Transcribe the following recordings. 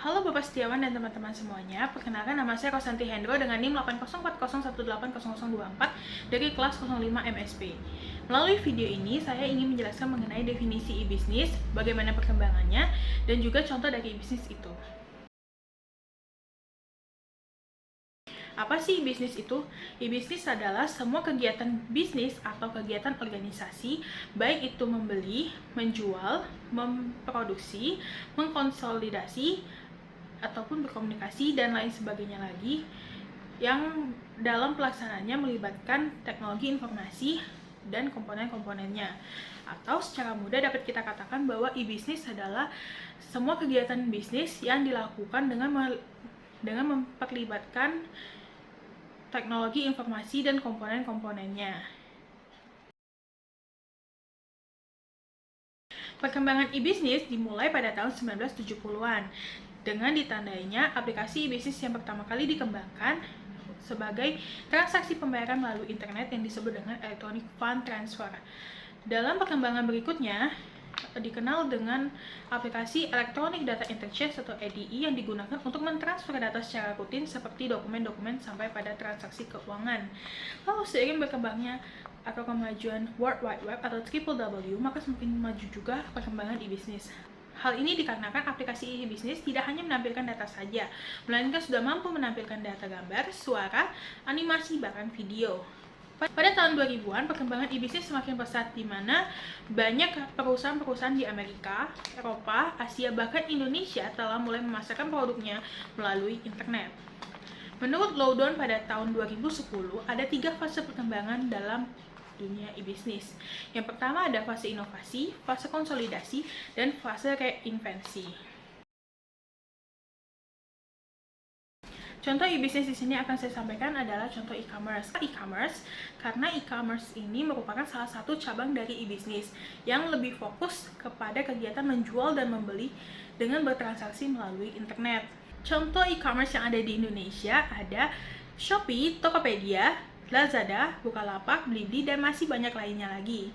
Halo Bapak Setiawan dan teman-teman semuanya, perkenalkan nama saya Rosanti Hendro dengan NIM 80401818024 dari kelas 05 MSP. Melalui video ini, saya ingin menjelaskan mengenai definisi e-bisnis, bagaimana perkembangannya, dan juga contoh dari e-bisnis itu. Apa sih bisnis itu? E-bisnis adalah semua kegiatan bisnis atau kegiatan organisasi, baik itu membeli, menjual, memproduksi, mengkonsolidasi, ataupun berkomunikasi, dan lain sebagainya lagi, yang dalam pelaksanaannya melibatkan teknologi informasi dan komponen-komponennya. Atau secara mudah dapat kita katakan bahwa e-bisnis adalah semua kegiatan bisnis yang dilakukan dengan memperlibatkan teknologi informasi dan komponen-komponennya. Perkembangan e-bisnis dimulai pada tahun 1970-an dengan ditandainya aplikasi e-bisnis yang pertama kali dikembangkan sebagai transaksi pembayaran melalui internet yang disebut dengan Electronic Fund Transfer. Dalam perkembangan berikutnya, dikenal dengan aplikasi Electronic Data Interchange atau EDI yang digunakan untuk mentransfer data secara rutin seperti dokumen-dokumen sampai pada transaksi keuangan. Lalu seiring berkembangnya atau kemajuan World Wide Web atau WWW, maka semakin maju juga perkembangan e-bisnis. Hal ini dikarenakan aplikasi e-bisnis tidak hanya menampilkan data saja, melainkan sudah mampu menampilkan data gambar, suara, animasi, bahkan video. Pada tahun 2000-an, perkembangan e-bisnis semakin pesat di mana banyak perusahaan-perusahaan di Amerika, Eropa, Asia, bahkan Indonesia telah mulai memasarkan produknya melalui internet. Menurut Loudon pada tahun 2010, ada 3 fase perkembangan dalam dunia e-bisnis. Yang pertama ada fase inovasi, fase konsolidasi, dan fase reinvensi. Contoh e-bisnis di sini akan saya sampaikan adalah contoh e-commerce. E-commerce karena e-commerce ini merupakan salah satu cabang dari e-bisnis yang lebih fokus kepada kegiatan menjual dan membeli dengan bertransaksi melalui internet. Contoh e-commerce yang ada di Indonesia ada Shopee, Tokopedia, Lazada, Bukalapak, Blibli, dan masih banyak lainnya lagi.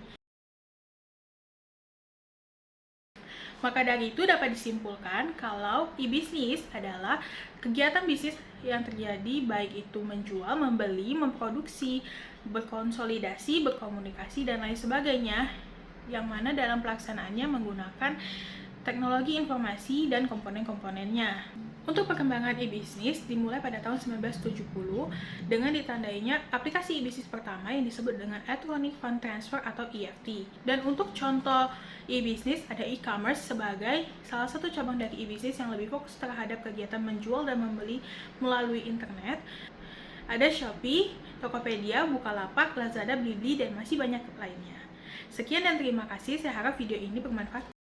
Maka dari itu dapat disimpulkan kalau e-bisnis adalah kegiatan bisnis yang terjadi baik itu menjual, membeli, memproduksi, berkonsolidasi, berkomunikasi, dan lain sebagainya, yang mana dalam pelaksanaannya menggunakan teknologi informasi dan komponen-komponennya. Untuk perkembangan e-bisnis dimulai pada tahun 1970 dengan ditandainya aplikasi e-bisnis pertama yang disebut dengan Electronic Fund Transfer atau EFT. Dan untuk contoh e-bisnis ada e-commerce sebagai salah satu cabang dari e-bisnis yang lebih fokus terhadap kegiatan menjual dan membeli melalui internet. Ada Shopee, Tokopedia, Bukalapak, Lazada, Blibli, dan masih banyak lainnya. Sekian dan terima kasih, saya harap video ini bermanfaat.